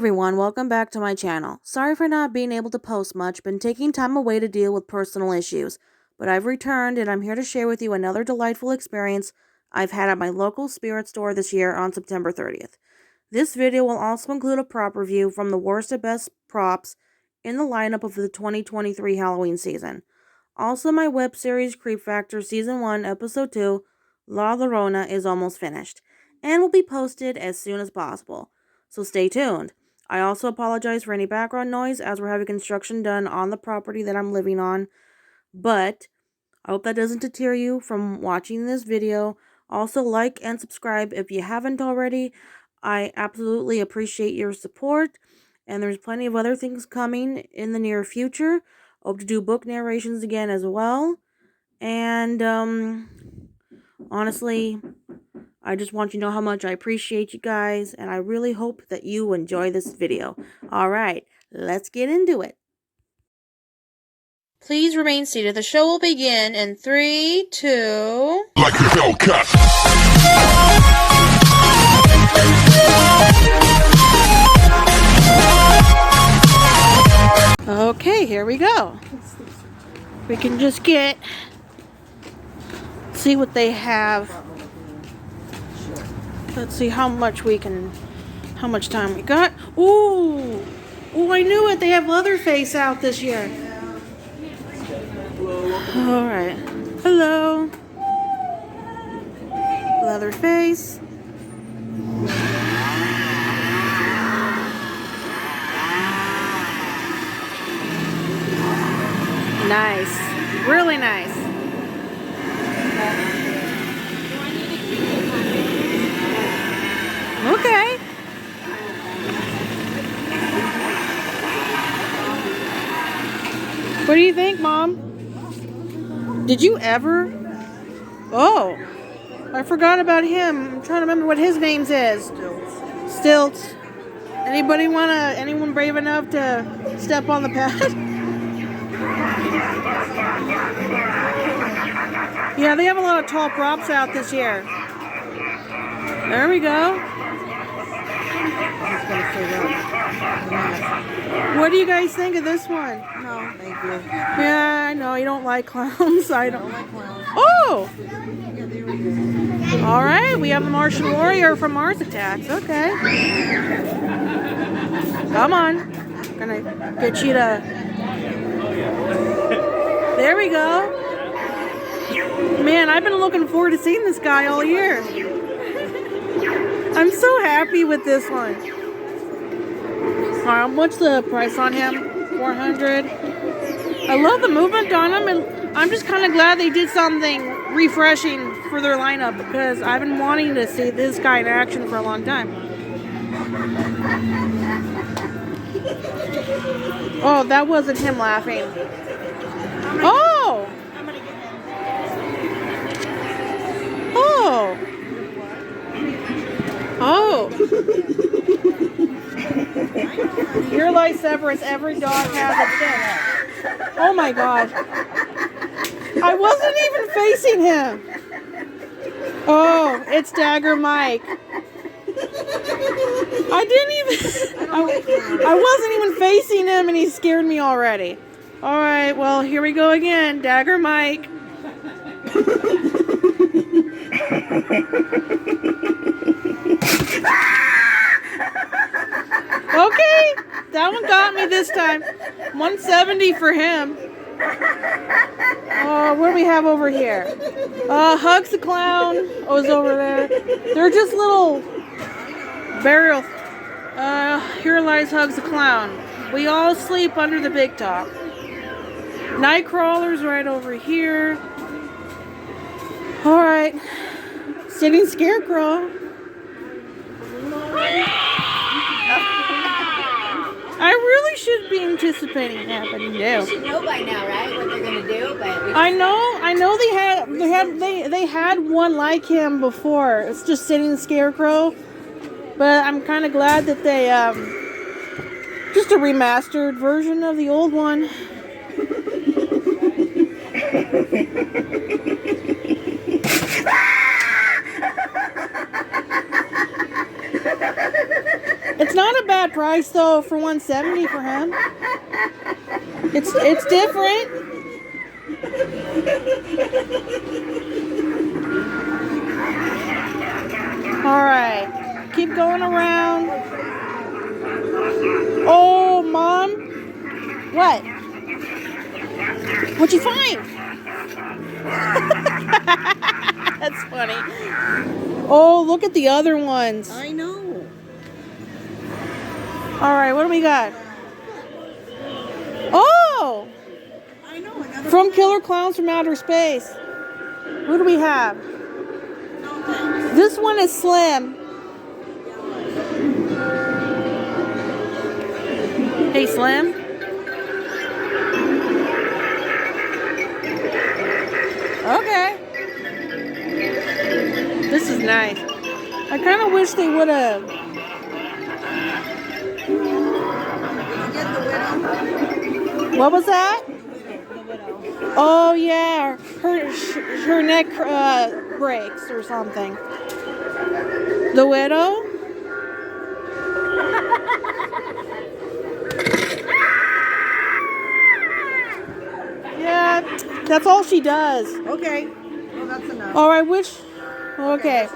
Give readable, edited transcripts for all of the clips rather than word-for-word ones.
everyone, welcome back to my channel. Sorry for not being able to post much, been taking time away to deal with personal issues, but I've returned and I'm here to share with you another delightful experience I've had at my local spirit store this year on September 30th. This video will also include a prop review from the worst to best props in the lineup of the 2023 Halloween season. Also, my web series Creep Factor Season 1, Episode 2, La Llorona is almost finished, and will be posted as soon as possible. So stay tuned. I also apologize for any background noise as we're having construction done on the property that I'm living on, but I hope that doesn't deter you from watching this video. Also, like and subscribe if you haven't already. I absolutely appreciate your support, and there's plenty of other things coming in the near future. Hope to do book narrations again as well, and honestly, I just want you to know how much I appreciate you guys, and I really hope that you enjoy this video. Alright, let's get into it. Please remain seated. The show will begin in 3, 2... Like a Hellcat. Okay, here we go. We can just see what they have. Let's see how much time we got. Ooh, I knew it. They have Leatherface out this year. All right. Hello. Leatherface. Nice. Really nice. Okay. What do you think, Mom? Did you ever? Oh, I forgot about him. I'm trying to remember what his name is. Stilts. Anyone brave enough to step on the pad? Yeah, they have a lot of tall props out this year. There we go. What do you guys think of this one? No, thank you. Yeah, I know you don't like clowns. I don't like clowns. Oh! Alright, we have the Martian Warrior from Mars Attacks. Okay. Come on. Gonna get you to... There we go. Man, I've been looking forward to seeing this guy all year. I'm so happy with this one. What's the price on him? $400. I love the movement on him, and I'm just kind of glad they did something refreshing for their lineup, because I've been wanting to see this guy in action for a long time. Oh, that wasn't him laughing. Oh! Oh! Oh! Your life Severus, every dog has its day. Oh my god. I wasn't even facing him. Oh, it's Dagger Mike. I wasn't even facing him and he scared me already. Alright, well, here we go again. Dagger Mike. Okay, that one got me this time. 170 for him. What do we have over here? Hugs the Clown. Oh, is over there. They're just little burial. Here lies Hugs the Clown. We all sleep under the big top. Nightcrawler's right over here. Alright. Sitting Scarecrow. I really should be anticipating it happening too. You should know by now, right? What they're gonna do. But I know they had one like him before. It's just Sitting Scarecrow, but I'm kind of glad that they just a remastered version of the old one. It's not a bad price though for 170 for him. It's different. All right, keep going around. Oh, Mom, what? What'd you find? That's funny. Oh, look at the other ones. I know. All right, what do we got? Oh, I know. from Killer Clowns from Outer Space. Who do we have? This one is Slim. Hey, Slim. Okay. This is nice. I kind of wish they would have. What was that? Oh yeah, her neck breaks or something. The widow? Yeah, that's all she does. Okay. Well, that's enough. All right, which? Okay.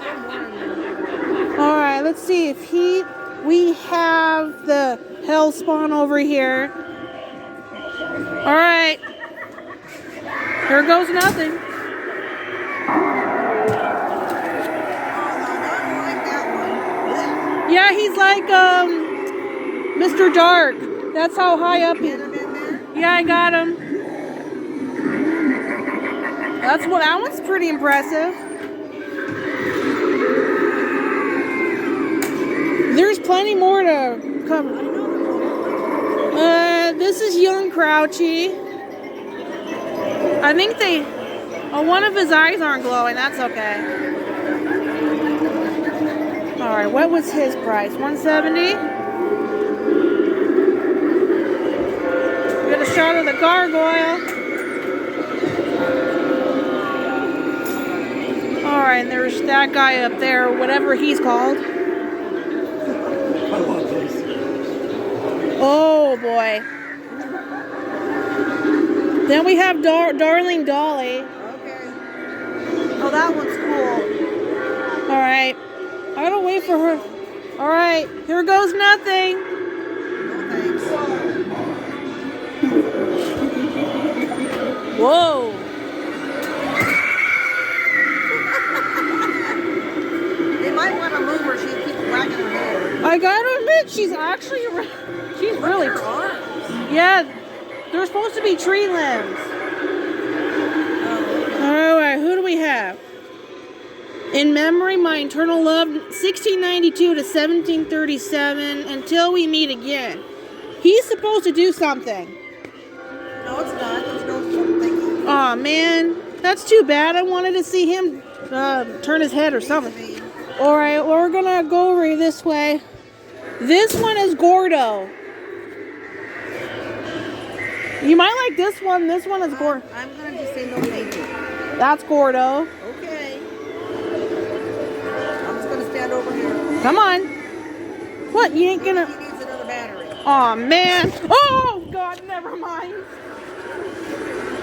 All right, let's see if we have the hell spawn over here. All right. Here goes nothing. Yeah, he's like Mr. Dark. That's how high up he is. Yeah, I got him. That one's pretty impressive. There's plenty more to cover. This is young Crouchy. I think one of his eyes aren't glowing. That's okay. All right, what was his price? 170. Get a shot of the gargoyle. All right, and there's that guy up there, whatever he's called. Oh boy. Then we have Darling Dolly. Okay. Oh, that one's cool. All right. I gotta wait for her. All right. Here goes nothing. No thanks. Whoa. They might want to move her. She keeps wagging her head. I gotta admit, she's really. Her arms. Yeah. They're supposed to be tree limbs. Oh, All right. Who do we have? In memory, my eternal love, 1692 to 1737, until we meet again. He's supposed to do something. no, it's not. There's no thinking. Aw, man. That's too bad. I wanted to see him turn his head or something. All right, we're going to go over this way. This one is Gordo. You might like this one. This one is Gordo. I'm going to just say no thank you. That's Gordo. Okay. I'm just going to stand over here. Come on. What? You ain't gonna... He needs another battery. Aw, man. Oh, God, never mind.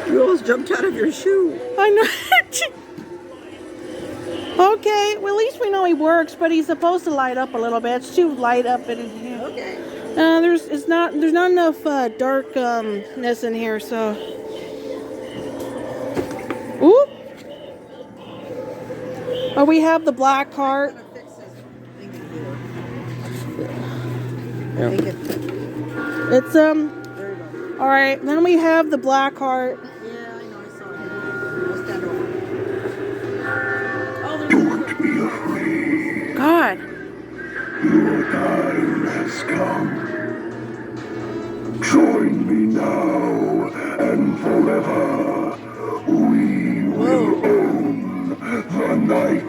You almost jumped out of your shoe. I know. Okay, well, at least we know he works, but he's supposed to light up a little bit. It's too light up in here. Okay. There's not enough darkness in here, so. Ooh. Oh, we have the black cart. I'm going to fix this thing in here. Make it. It's There you go. all right. Then we have the black cart. Yeah, I know. I saw it. I'll stand over. Oh, there's God. Your time has come. Join me now and forever. We will own the nights.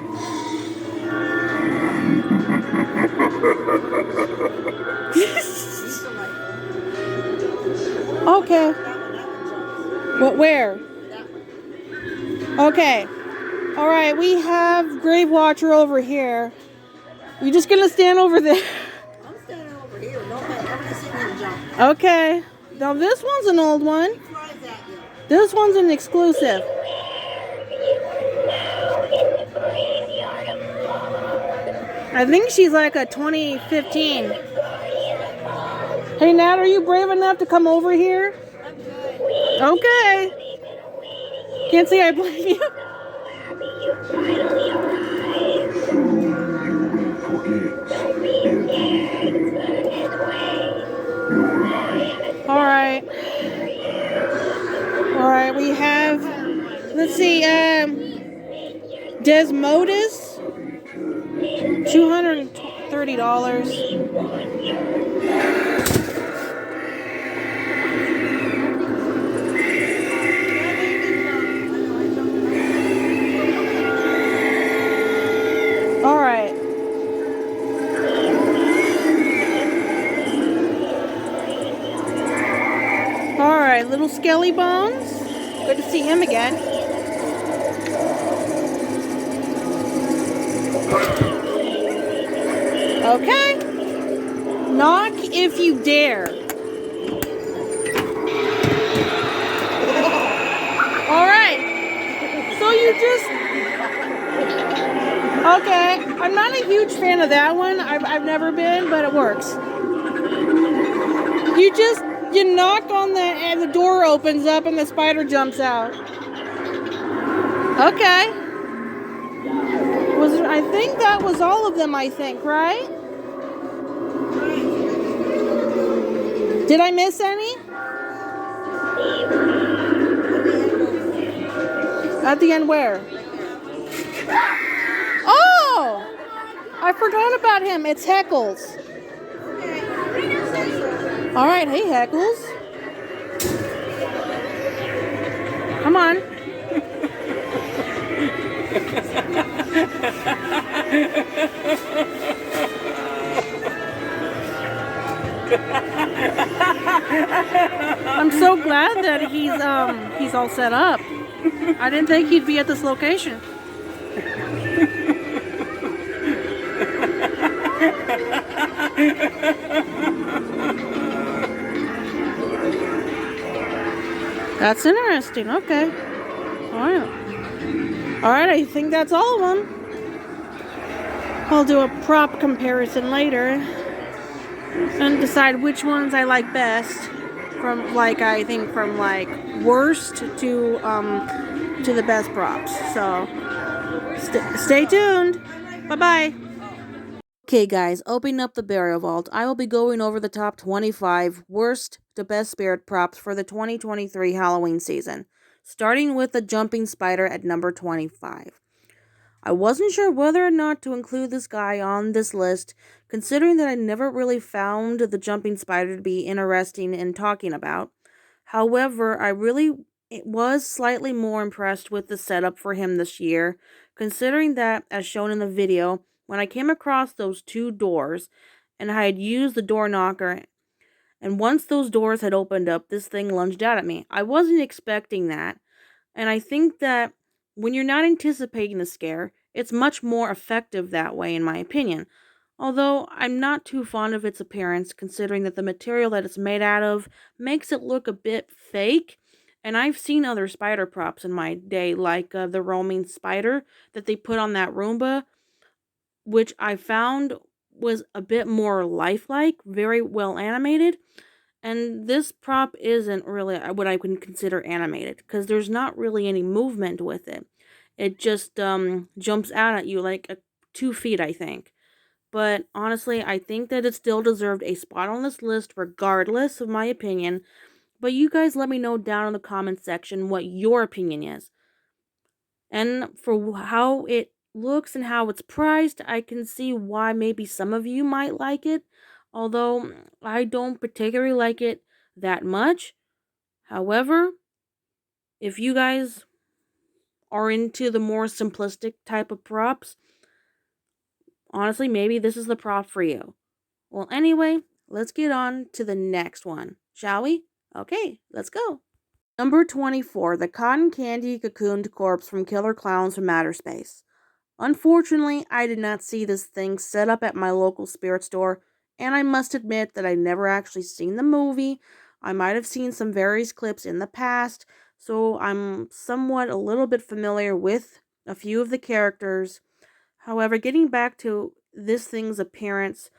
Okay. What? Where? Okay. All right. We have Grave Watcher over here. You just gonna stand over there? I'm standing over here. Don't let everybody see him jump. Okay. Now this one's an old one. He flies at you. This one's an exclusive. I think she's like a 2015. Hey Nat, are you brave enough to come over here? I'm good. Okay. Can't say I blame you. Alright. Alright, we have, let's see, Desmodus, $230. Alright. Alright, little Skelly Bones. Good to see him again. Okay. Knock if you dare. Alright. So you just... Okay. I'm not a huge fan of that one. I've never been, but it works. You knock on and the door opens up and the spider jumps out. Okay. I think that was all of them, I think, right? Did I miss any? At the end where? Oh! I forgot about him. It's Heckles. Alright, hey Heckles. Come on. I'm so glad that he's all set up. I didn't think he'd be at this location. That's interesting. Okay. Alright, I think that's all of them. I'll do a prop comparison later and decide which ones I like best from worst to the best props. So stay tuned. Bye-bye. Okay guys, opening up the burial vault, I will be going over the top 25 worst to best spirit props for the 2023 Halloween season, starting with the jumping spider at number 25. I wasn't sure whether or not to include this guy on this list, considering that I never really found the jumping spider to be interesting in talking about. However, I really was slightly more impressed with the setup for him this year, considering that, as shown in the video, when I came across those two doors, and I had used the door knocker, and once those doors had opened up, this thing lunged out at me. I wasn't expecting that, and I think that when you're not anticipating the scare, it's much more effective that way, in my opinion. Although, I'm not too fond of its appearance, considering that the material that it's made out of makes it look a bit fake. And I've seen other spider props in my day, like the roaming spider that they put on that Roomba, which I found was a bit more lifelike, very well animated. And this prop isn't really what I would consider animated, because there's not really any movement with it. It just jumps out at you like 2 feet, I think. But honestly, I think that it still deserved a spot on this list regardless of my opinion. But you guys let me know down in the comments section what your opinion is. And for how it looks and how it's priced, I can see why maybe some of you might like it. Although I don't particularly like it that much. However, if you guys are into the more simplistic type of props, honestly, maybe this is the prop for you. Well, anyway, let's get on to the next one, shall we? Okay, let's go. Number 24, the cotton candy cocooned corpse from Killer Clowns from Outer Space. Unfortunately, I did not see this thing set up at my local spirit store And I must admit that I've never actually seen the movie. I might have seen some various clips in the past, so I'm somewhat a little bit familiar with a few of the characters. However, getting back to this thing's appearance,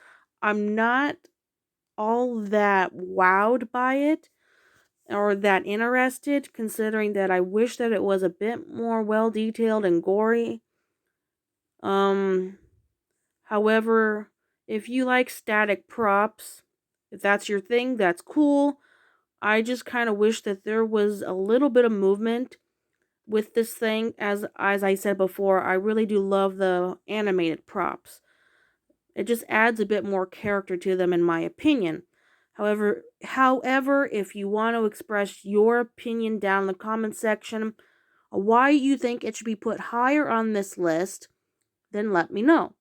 I'm not all that wowed by it or that interested, considering that I wish that it was a bit more well detailed and gory. Um, However, if you like static props, if that's your thing, that's cool. I just kind of wish that there was a little bit of movement with this thing. As I said before, I really do love the animated props. It just adds a bit more character to them in my opinion. However, if you want to express your opinion down in the comment section why you think it should be put higher on this list, then let me know.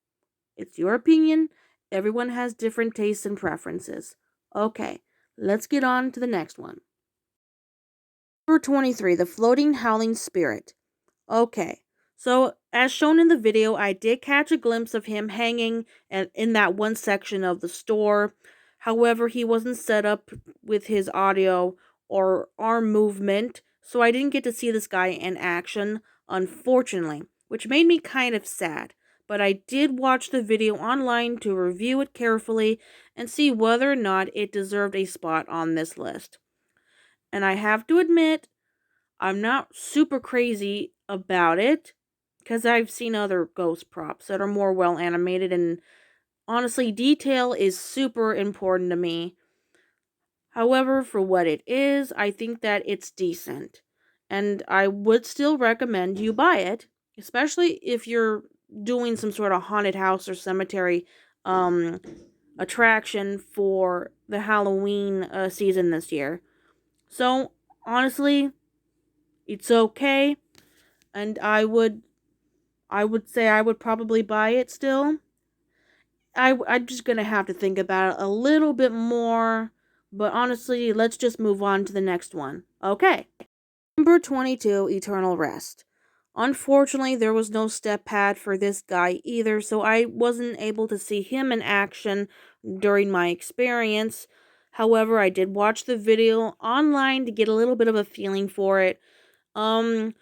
It's your opinion. Everyone has different tastes and preferences. Okay, let's get on to the next one. Number 23, the floating howling spirit. Okay, so as shown in the video, I did catch a glimpse of him hanging in that one section of the store. However, he wasn't set up with his audio or arm movement, so I didn't get to see this guy in action, unfortunately, which made me kind of sad. But I did watch the video online to review it carefully and see whether or not it deserved a spot on this list. And I have to admit, I'm not super crazy about it because I've seen other ghost props that are more well animated, and honestly, detail is super important to me. However, for what it is, I think that it's decent, and I would still recommend you buy it, especially if you're doing some sort of haunted house or cemetery um attraction for the Halloween season this year. So, honestly, it's okay. And I would say I would probably buy it still. I'm just gonna have to think about it a little bit more, but honestly, let's just move on to the next one. Okay. Number 22, Eternal Rest. Unfortunately, there was no step pad for this guy either, so I wasn't able to see him in action during my experience. However, I did watch the video online to get a little bit of a feeling for it. Um,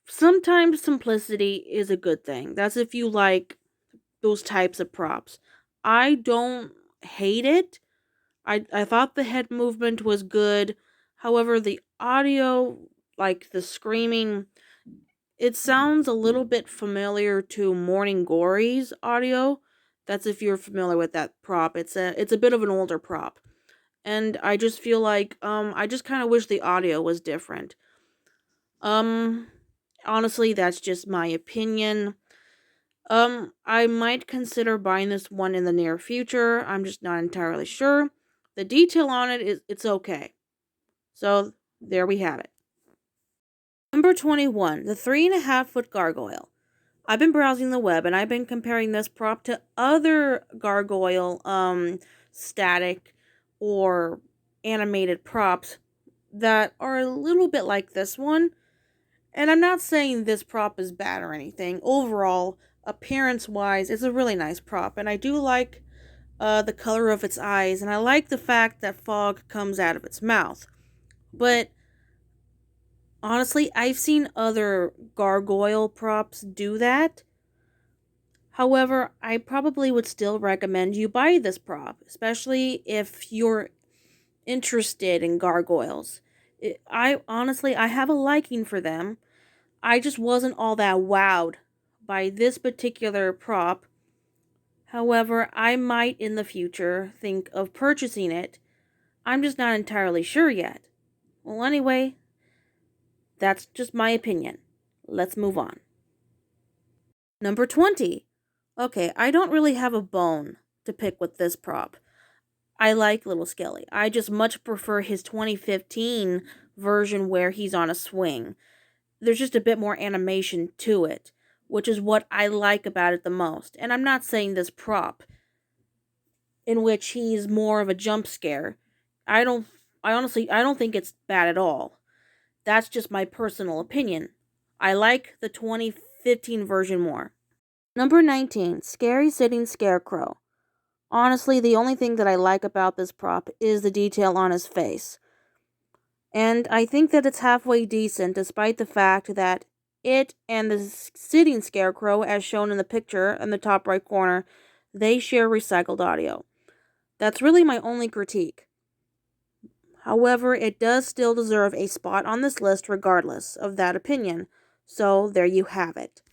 Sometimes simplicity is a good thing. That's if you like those types of props. I don't hate it. I thought the head movement was good. However, the audio, like the screaming, it sounds a little bit familiar to Morning Glory's audio. That's if you're familiar with that prop. It's a bit of an older prop. And I just feel like I just kind of wish the audio was different. Um Honestly, that's just my opinion. I might consider buying this one in the near future. I'm just not entirely sure. The detail on it is it's okay. So there we have it. Number 21, the 3.5 foot gargoyle. I've been browsing the web and I've been comparing this prop to other gargoyle static or animated props that are a little bit like this one. And I'm not saying this prop is bad or anything. Overall, appearance-wise, it's a really nice prop, and I do like the color of its eyes, and I like the fact that fog comes out of its mouth. But honestly, I've seen other gargoyle props do that. However, I probably would still recommend you buy this prop, especially if you're interested in gargoyles. I have a liking for them. I just wasn't all that wowed by this particular prop. However, I might in the future think of purchasing it. I'm just not entirely sure yet. Well, anyway, that's just my opinion. Let's move on. Number 20. Okay, I don't really have a bone to pick with this prop. I like Little Skelly. I just much prefer his 2015 version where he's on a swing. There's just a bit more animation to it, which is what I like about it the most. And I'm not saying this prop, in which he's more of a jump scare. I don't I don't think it's bad at all. That's just my personal opinion. I like the 2015 version more. Number 19, Scary Sitting Scarecrow. Honestly, the only thing that I like about this prop is the detail on his face. And I think that it's halfway decent despite the fact that it and the sitting scarecrow, as shown in the picture in the top right corner, they share recycled audio. That's really my only critique. However, it does still deserve a spot on this list regardless of that opinion. So there you have it.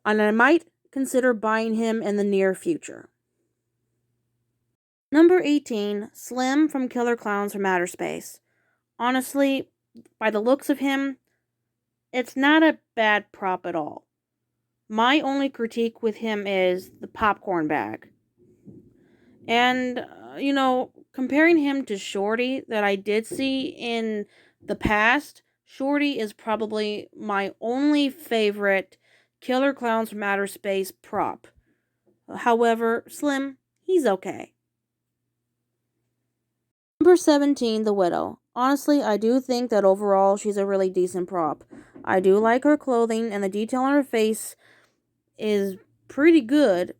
And I might consider buying him in the near future. Number 18, Slim from Killer Clowns from Outer Space. Honestly, by the looks of him, it's not a bad prop at all. My only critique with him is the popcorn bag. And, comparing him to Shorty that I did see in the past, Shorty is probably my only favorite Killer Clowns from Outer Space prop. However, Slim, he's okay. Number 17, The Widow. Honestly, I do think that overall she's a really decent prop. I do like her clothing, and the detail on her face is pretty good,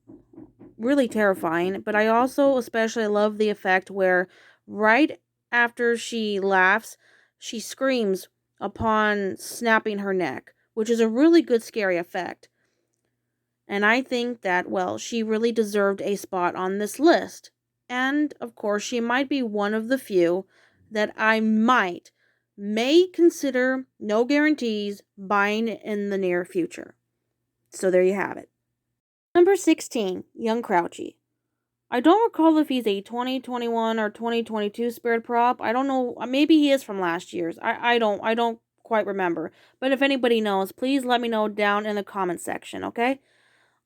really terrifying, but I also especially love the effect where right after she laughs, she screams upon snapping her neck, which is a really good scary effect. And I think that, well, she really deserved a spot on this list. And, of course, she might be one of the few that I may consider, no guarantees, buying in the near future. So there you have it. Number 16, Young Crouchy. I don't recall if he's a 2021 or 2022 Spirit prop. I don't know. Maybe he is from last year's. I don't quite remember. But if anybody knows, please let me know down in the comment section, okay?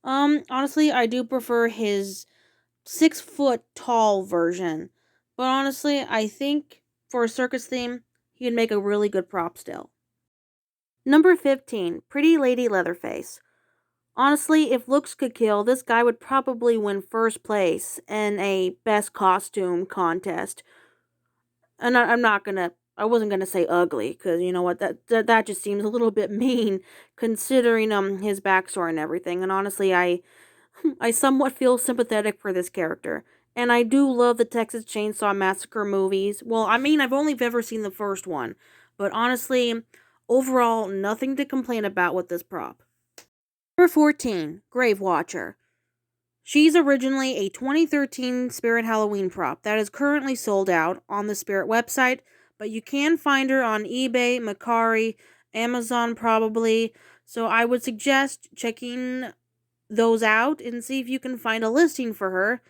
Honestly, I do prefer his 6-foot tall version. But honestly, I think for a circus theme, he'd make a really good prop still. Number 15, Pretty Lady Leatherface. Honestly, if looks could kill, this guy would probably win first place in a best costume contest. And I wasn't gonna say ugly, because you know what, that just seems a little bit mean, considering his backstory and everything. And honestly, I somewhat feel sympathetic for this character. And I do love the Texas Chainsaw Massacre movies. Well, I mean, I've only ever seen the first one. But honestly, overall, nothing to complain about with this prop. Number 14, Grave Watcher. She's originally a 2013 Spirit Halloween prop that is currently sold out on the Spirit website, but you can find her on eBay, Mercari, Amazon probably. So I would suggest checking those out and see if you can find a listing for her.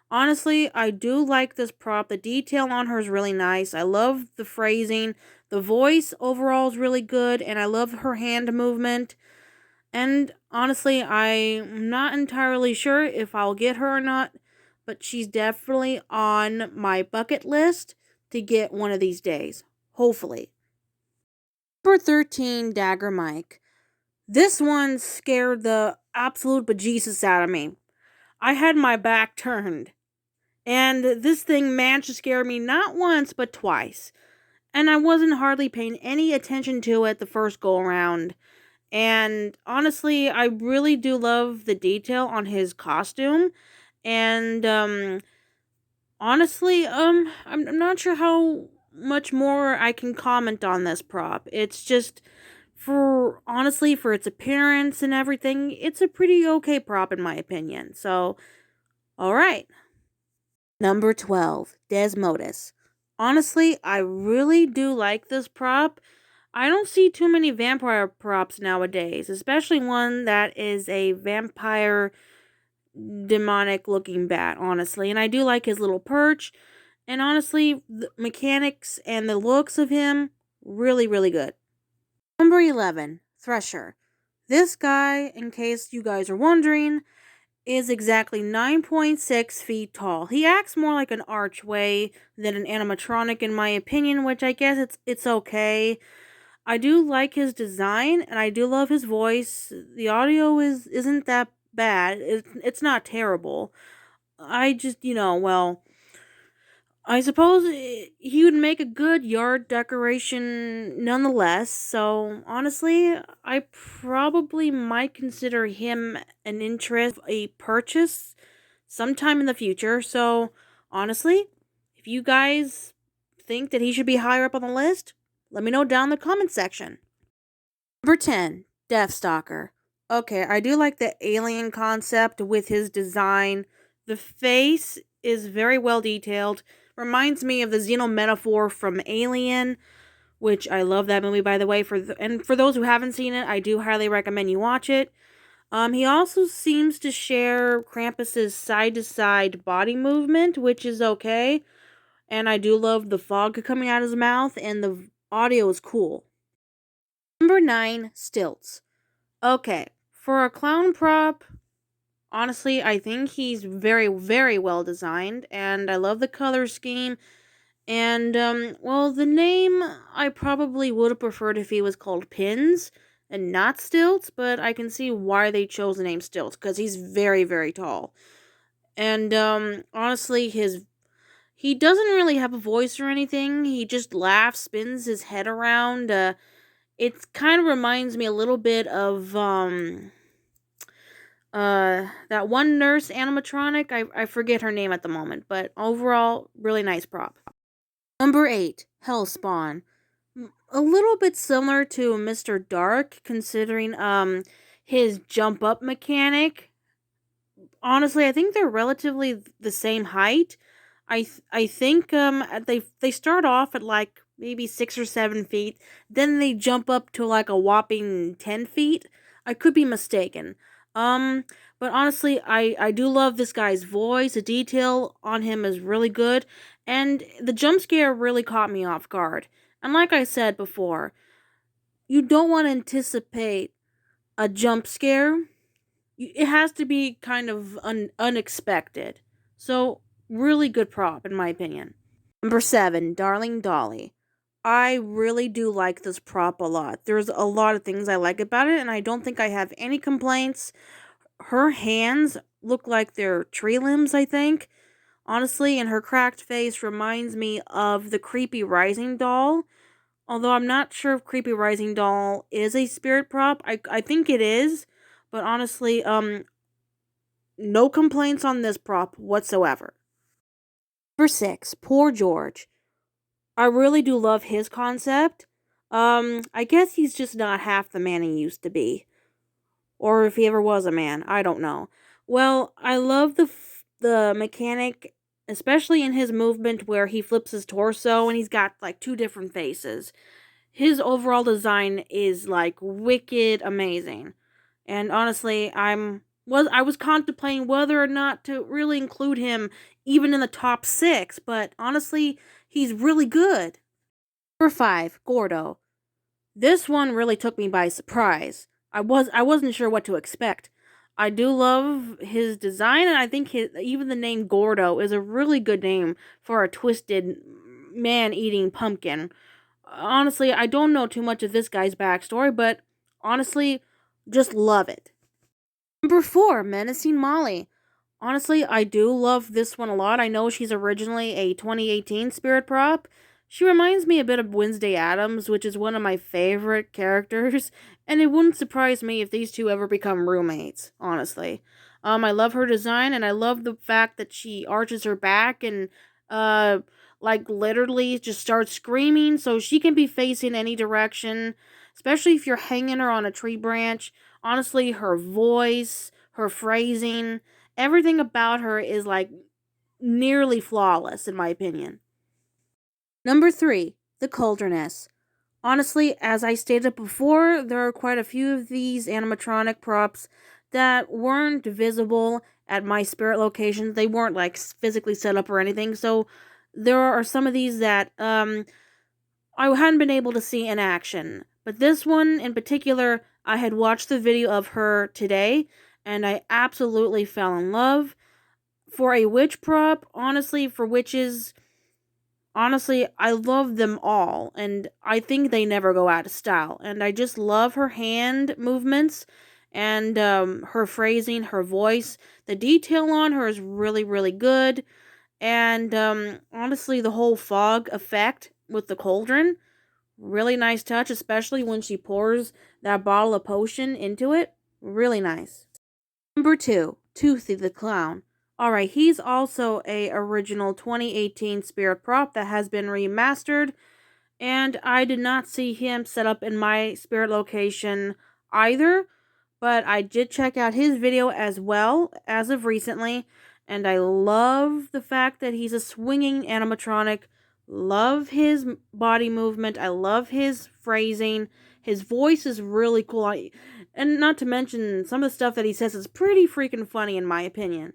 Honestly, I do like this prop. The detail on her is really nice. I love the phrasing. The voice overall is really good, and I love her hand movement. And honestly, I'm not entirely sure if I'll get her or not, but she's definitely on my bucket list to get one of these days. Hopefully. Number 13, Dagger Mike. This one scared the absolute bejesus out of me. I had my back turned. And this thing managed to scare me not once, but twice. And I wasn't hardly paying any attention to it the first go around. And honestly, I really do love the detail on his costume. And honestly, I'm not sure how much more I can comment on this prop. It's just for its appearance and everything, it's a pretty okay prop in my opinion. So, all right. Number 12, Desmodus. Honestly, I really do like this prop. I don't see too many vampire props nowadays, especially one that is a vampire demonic looking bat, honestly. And I do like his little perch. And honestly, the mechanics and the looks of him, really, really good. Number 11, Thresher. This guy, in case you guys are wondering, is exactly 9.6 feet tall. He acts more like an archway than an animatronic in my opinion, which I guess it's okay. I do like his design, and I do love his voice. The audio isn't that bad. It's not terrible. I just, I suppose he would make a good yard decoration nonetheless. So, honestly, I probably might consider him an interest, a purchase, sometime in the future. So, honestly, if you guys think that he should be higher up on the list, let me know down in the comment section. Number 10, Deathstalker. Okay, I do like the alien concept with his design. The face is very well detailed. Reminds me of the Xenometaphor from Alien, which I love that movie, by the way. And for those who haven't seen it, I do highly recommend you watch it. He also seems to share Krampus's side-to-side body movement, which is okay. And I do love the fog coming out of his mouth, and the audio is cool. Number 9, Stilts. Okay, for a clown prop, honestly, I think he's very, very well designed, and I love the color scheme. And, well, the name I probably would have preferred if he was called Pins and not Stilts, but I can see why they chose the name Stilts, because he's very, very tall. And, honestly, he doesn't really have a voice or anything. He just laughs, spins his head around. It kind of reminds me a little bit of, that one nurse animatronic. I forget her name at the moment, but overall, really nice prop. Number 8, Hellspawn. A little bit similar to Mr. Dark, considering his jump up mechanic. Honestly, I think they're relatively the same height. I think they start off at like maybe 6 or 7 feet, then they jump up to like a whopping 10 feet. I could be mistaken. Um, but honestly, I do love this guy's voice. The detail on him is really good, and the jump scare really caught me off guard. And like I said before, you don't want to anticipate a jump scare. It has to be kind of unexpected. So, really good prop, in my opinion. Number 7, Darling Dolly. I really do like this prop a lot. There's a lot of things I like about it, and I don't think I have any complaints. Her hands look like they're tree limbs, I think. Honestly, and her cracked face reminds me of the Creepy Rising doll. Although I'm not sure if Creepy Rising doll is a spirit prop. I think it is. But honestly, no complaints on this prop whatsoever. Number 6, Poor George. I really do love his concept. I guess he's just not half the man he used to be. Or if he ever was a man, I don't know. Well, I love the mechanic, especially in his movement where he flips his torso and he's got like two different faces. His overall design is like wicked amazing. And honestly, I was contemplating whether or not to really include him even in the top 6, but honestly, he's really good. Number 5, Gordo. This one really took me by surprise. I wasn't sure what to expect. I do love his design, and I think even the name Gordo is a really good name for a twisted man-eating pumpkin. Honestly, I don't know too much of this guy's backstory, but honestly, just love it. Number 4, Menacing Molly. Honestly, I do love this one a lot. I know she's originally a 2018 spirit prop. She reminds me a bit of Wednesday Addams, which is one of my favorite characters, and it wouldn't surprise me if these two ever become roommates, honestly. I love her design, and I love the fact that she arches her back and, like, literally just starts screaming, so she can be facing any direction, especially if you're hanging her on a tree branch. Honestly, her voice, her phrasing, everything about her is like nearly flawless, in my opinion. Number 3, the Cauldroness. Honestly, as I stated before, there are quite a few of these animatronic props that weren't visible at my spirit locations. They weren't like physically set up or anything. So there are some of these that I hadn't been able to see in action. But this one in particular, I had watched the video of her today, and I absolutely fell in love. For a witch prop, honestly, for witches, honestly, I love them all, and I think they never go out of style. And I just love her hand movements and her phrasing, her voice. The detail on her is really, really good. And honestly, the whole fog effect with the cauldron, really nice touch, especially when she pours that bottle of potion into it. Really nice. Number 2, Toothy the Clown. Alright, he's also a original 2018 spirit prop that has been remastered, and I did not see him set up in my spirit location either, but I did check out his video as well as of recently, and I love the fact that he's a swinging animatronic. Love his body movement. I love his phrasing. His voice is really cool. And not to mention, some of the stuff that he says is pretty freaking funny in my opinion.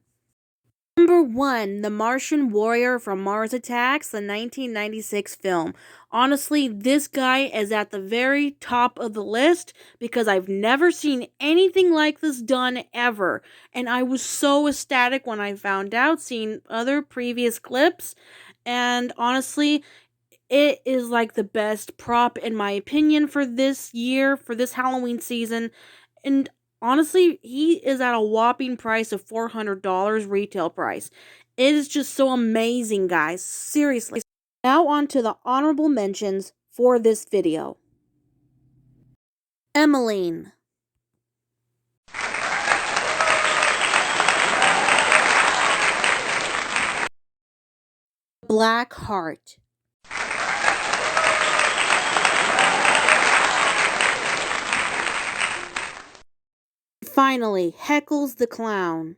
Number 1, The Martian Warrior from Mars Attacks, the 1996 film. Honestly, this guy is at the very top of the list because I've never seen anything like this done ever. And I was so ecstatic when I found out, seeing other previous clips. And honestly, it is like the best prop in my opinion for this year, for this Halloween season. And honestly, he is at a whopping price of $400 retail price. It is just so amazing, guys. Seriously. Now on to the honorable mentions for this video. Emmeline. Black Heart. Finally, Heckles the Clown.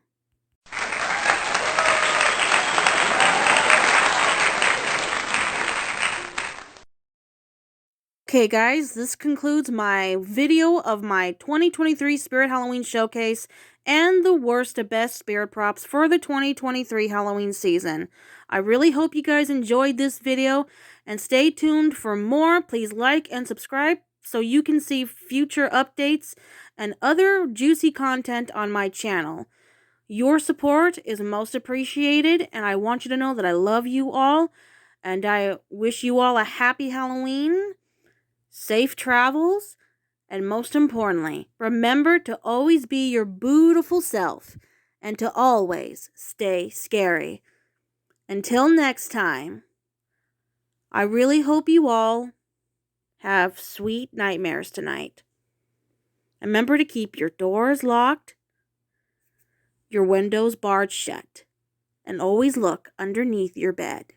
Okay guys, this concludes my video of my 2023 Spirit Halloween Showcase and the worst to best spirit props for the 2023 Halloween season. I really hope you guys enjoyed this video, and stay tuned for more. Please like and subscribe so you can see future updates and other juicy content on my channel. Your support is most appreciated, and I want you to know that I love you all, and I wish you all a happy Halloween, safe travels, and most importantly, remember to always be your beautiful self and to always stay scary. Until next time, I really hope you all have sweet nightmares tonight. Remember to keep your doors locked, your windows barred shut, and always look underneath your bed.